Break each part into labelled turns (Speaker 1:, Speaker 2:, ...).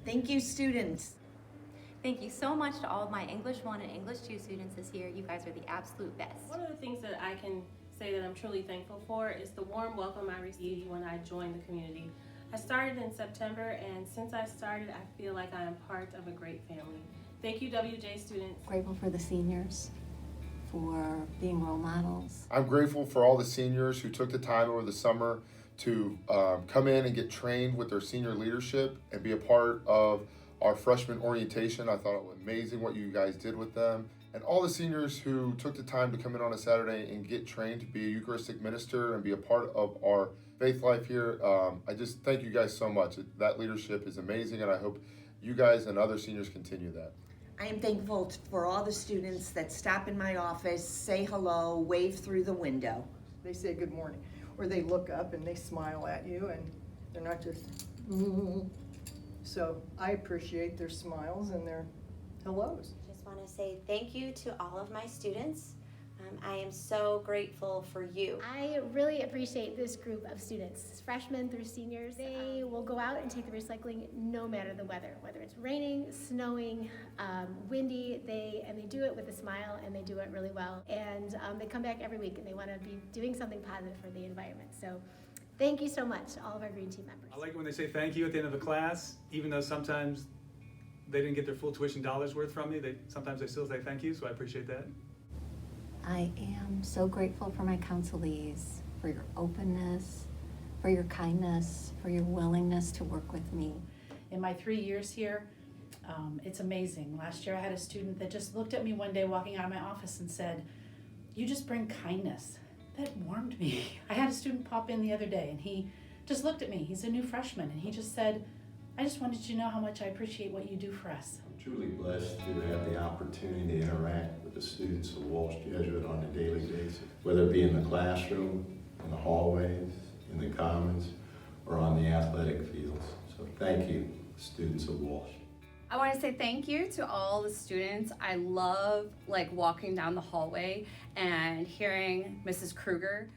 Speaker 1: Thank you, students.
Speaker 2: Thank you so much to all of my English 1 and English 2 students this year. You guys are the absolute best.
Speaker 3: One of the things that I can say that I'm truly thankful for is the warm welcome I received when I joined the community. I started in September, and since I started, I feel like I am part of a great family. Thank you, WJ students.
Speaker 4: Grateful for the seniors, for being role models.
Speaker 5: I'm grateful for all the seniors who took the time over the summer to come in and get trained with their senior leadership and be a part of our freshman orientation. I thought it was amazing what you guys did with them. And all the seniors who took the time to come in on a Saturday and get trained to be a Eucharistic minister and be a part of our faith life here. I just thank you guys so much. That leadership is amazing, and I hope you guys and other seniors continue that.
Speaker 1: I am thankful for all the students that stop in my office, say hello, wave through the window.
Speaker 6: They say good morning, or they look up and they smile at you, and they're not just So I appreciate their smiles and their hellos.
Speaker 7: Just want to say thank you to all of my students. I am so grateful for you.
Speaker 8: I really appreciate this group of students, freshmen through seniors. They will go out and take the recycling no matter the weather, whether it's raining, snowing, windy. They do it with a smile, and they do it really well. And they come back every week, and they want to be doing something positive for the environment. So thank you so much, all of our Green Team members.
Speaker 9: I like it when they say thank you at the end of a class, even though sometimes they didn't get their full tuition dollars worth from me. Sometimes they still say thank you, so I appreciate that.
Speaker 4: I am so grateful for my counselees, for your openness, for your kindness, for your willingness to work with me.
Speaker 10: In my 3 years here, it's amazing. Last year I had a student that just looked at me one day walking out of my office and said, "You just bring kindness." That warmed me. I had a student pop in the other day, and he just looked at me. He's a new freshman, and he just said, "I just wanted you to know how much I appreciate what you do for us."
Speaker 11: I'm truly blessed to have the opportunity to interact with the students of Walsh Jesuit on a daily basis, whether it be in the classroom, in the hallways, in the commons, or on the athletic fields. So thank you, students of Walsh.
Speaker 12: I want to say thank you to all the students. I love walking down the hallway and hearing Mrs. Kruger.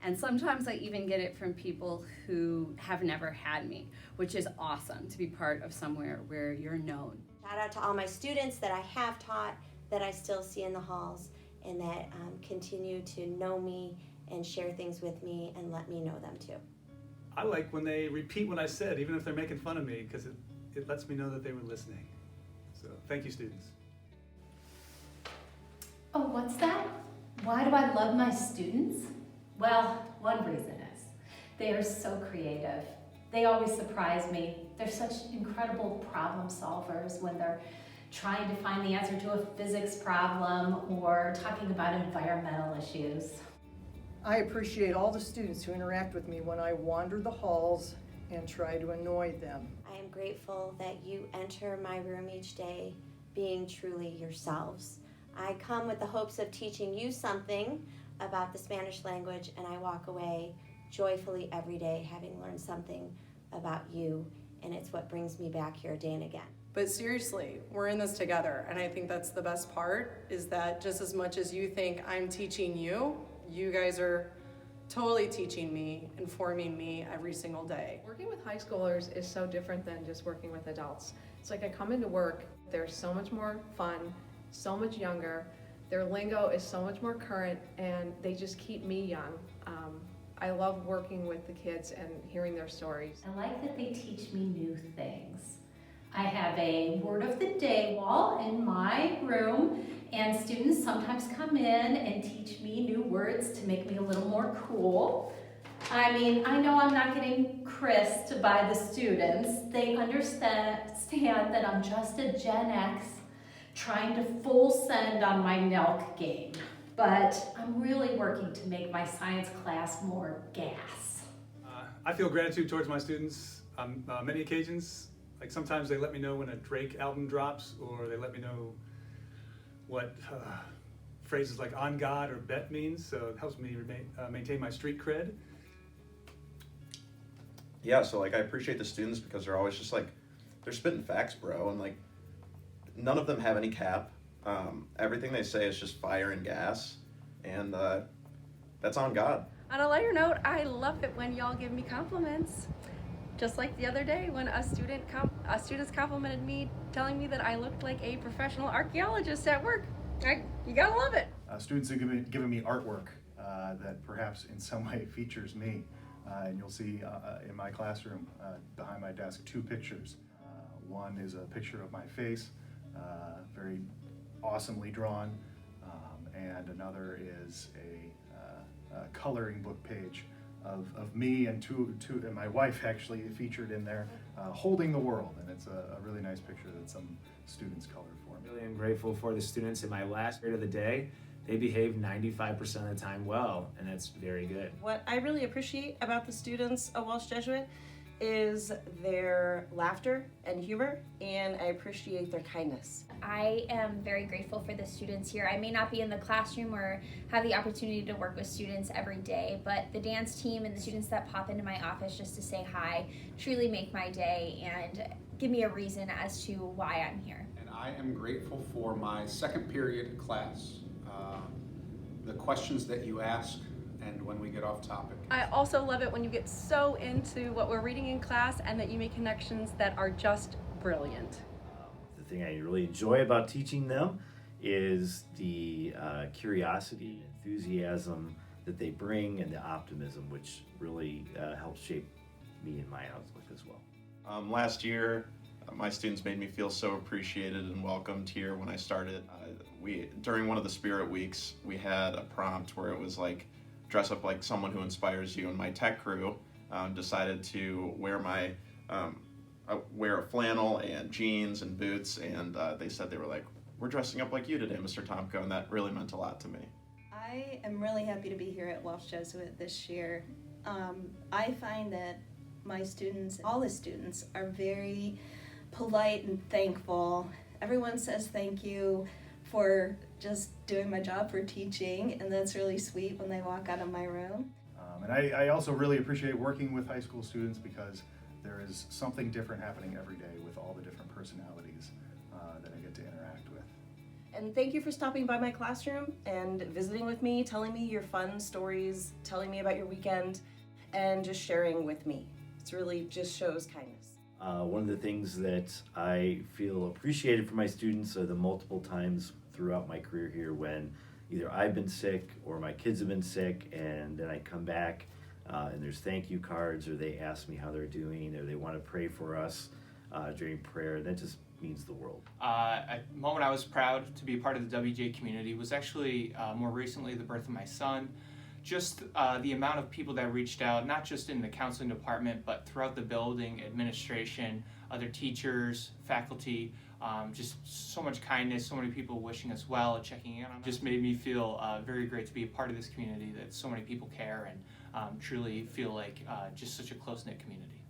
Speaker 12: And sometimes I even get it from people who have never had me, which is awesome to be part of somewhere where you're known.
Speaker 7: Shout out to all my students that I have taught, that I still see in the halls, and that continue to know me and share things with me and let me know them too.
Speaker 9: I like when they repeat what I said, even if they're making fun of me, because it lets me know that they were listening. So thank you, students.
Speaker 13: Oh, what's that? Why do I love my students? Well, one reason is they are so creative. They always surprise me. They're such incredible problem solvers when they're trying to find the answer to a physics problem or talking about environmental issues.
Speaker 6: I appreciate all the students who interact with me when I wander the halls and try to annoy them.
Speaker 7: I am grateful that you enter my room each day being truly yourselves. I come with the hopes of teaching you something about the Spanish language, and I walk away joyfully every day having learned something about you, and it's what brings me back here day and again.
Speaker 14: But seriously, we're in this together, and I think that's the best part, is that just as much as you think I'm teaching you, you guys are totally teaching me, informing me every single day.
Speaker 15: Working with high schoolers is so different than just working with adults. It's like I come into work, they're so much more fun, so much younger, their lingo is so much more current, and they just keep me young. I love working with the kids and hearing their stories.
Speaker 13: I like that they teach me new things. I have a word of the day wall in my room, and students sometimes come in and teach me new words to make me a little more cool. I mean, I know I'm not getting crisped by the students. They understand that I'm just a Gen X trying to full send on my NELC game. But I'm really working to make my science class more gas.
Speaker 9: I feel gratitude towards my students on many occasions. Like sometimes they let me know when a Drake album drops, or they let me know what phrases like on God or bet means, so it helps me maintain my street cred.
Speaker 16: Yeah, so I appreciate the students because they're always just they're spitting facts, bro, and none of them have any cap. Everything they say is just fire and gas, and that's on God.
Speaker 12: On a lighter note, I love it when y'all give me compliments.
Speaker 17: Just like the other day when students complimented me, telling me that I looked like a professional archaeologist at work. You gotta love it.
Speaker 18: Students have given me artwork that perhaps in some way features me. And you'll see in my classroom behind my desk 2 pictures. One is a picture of my face, very awesomely drawn, and another is a coloring book page of me and and my wife actually featured in there, holding the world, and it's a really nice picture that some students colored for me.
Speaker 19: Really am grateful for the students in my last grade of the day. They behaved 95% of the time well, and that's very good.
Speaker 20: What I really appreciate about the students of Walsh Jesuit is their laughter and humor, and I appreciate their kindness.
Speaker 21: I am very grateful for the students here. I may not be in the classroom or have the opportunity to work with students every day, but the dance team and the students that pop into my office just to say hi truly make my day and give me a reason as to why I'm here.
Speaker 22: And I am grateful for my second period class, the questions that you ask, and when we get off topic.
Speaker 17: I also love it when you get so into what we're reading in class and that you make connections that are just brilliant.
Speaker 23: The thing I really enjoy about teaching them is the curiosity, enthusiasm that they bring, and the optimism, which really helps shape me and my outlook as well.
Speaker 16: Last year, my students made me feel so appreciated and welcomed here when I started. During one of the Spirit Weeks, we had a prompt where it was like, dress up like someone who inspires you, and my tech crew decided to wear wear a flannel and jeans and boots, and they said they were like, we're dressing up like you today, Mr. Tomko, and that really meant a lot to me.
Speaker 24: I am really happy to be here at Walsh Jesuit this year. I find that my students, all the students, are very polite and thankful. Everyone says thank you for just doing my job for teaching, and that's really sweet when they walk out of my room.
Speaker 18: And I also really appreciate working with high school students because there is something different happening every day with all the different personalities that I get to interact with.
Speaker 20: And thank you for stopping by my classroom and visiting with me, telling me your fun stories, telling me about your weekend, and just sharing with me. It's really just shows kindness.
Speaker 23: One of the things that I feel appreciated from my students are the multiple times throughout my career here when either I've been sick or my kids have been sick, and then I come back and there's thank you cards, or they ask me how they're doing, or they want to pray for us during prayer. That just means the world.
Speaker 25: A moment I was proud to be a part of the WJ community was actually more recently the birth of my son. Just the amount of people that reached out, not just in the counseling department, but throughout the building, administration, other teachers, faculty, just so much kindness, so many people wishing us well, checking in on us. Just made me feel very great to be a part of this community, that so many people care and truly feel like just such a close-knit community.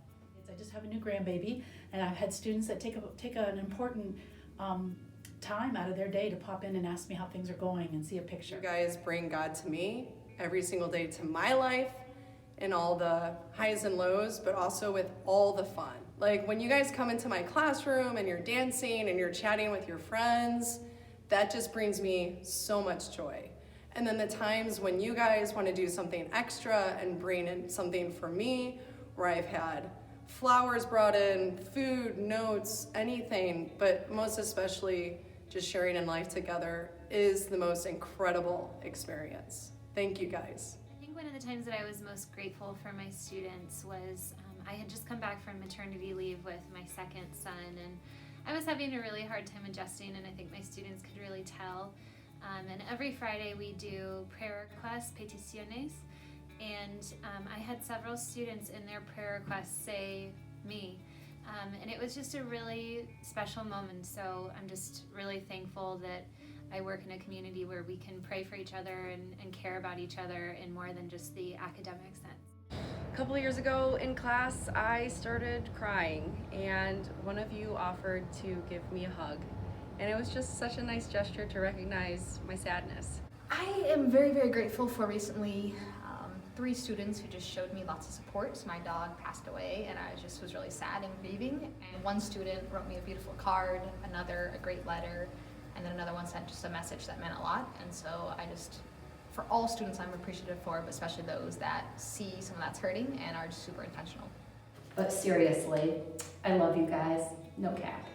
Speaker 10: I just have a new grandbaby, and I've had students that take an important time out of their day to pop in and ask me how things are going and see a picture.
Speaker 14: You guys bring God to me every single day, to my life, and all the highs and lows, but also with all the fun. Like when you guys come into my classroom and you're dancing and you're chatting with your friends, that just brings me so much joy. And then the times when you guys want to do something extra and bring in something for me, where I've had flowers brought in, food, notes, anything, but most especially just sharing in life together is the most incredible experience. Thank you guys.
Speaker 2: I think one of the times that I was most grateful for my students was I had just come back from maternity leave with my second son, and I was having a really hard time adjusting, and I think my students could really tell. And every Friday we do prayer requests, peticiones, and I had several students in their prayer requests say me. And it was just a really special moment, so I'm just really thankful that I work in a community where we can pray for each other and care about each other in more than just the academic sense.
Speaker 17: A couple of years ago in class, I started crying, and one of you offered to give me a hug. And it was just such a nice gesture to recognize my sadness.
Speaker 8: I am very, very grateful for recently 3 students who just showed me lots of support. So my dog passed away and I just was really sad and grieving. And one student wrote me a beautiful card, another a great letter, and then another one sent just a message that meant a lot. And so I just, for all students I'm appreciative for, but especially those that see someone that's hurting and are just super intentional.
Speaker 13: But seriously, I love you guys, no cap.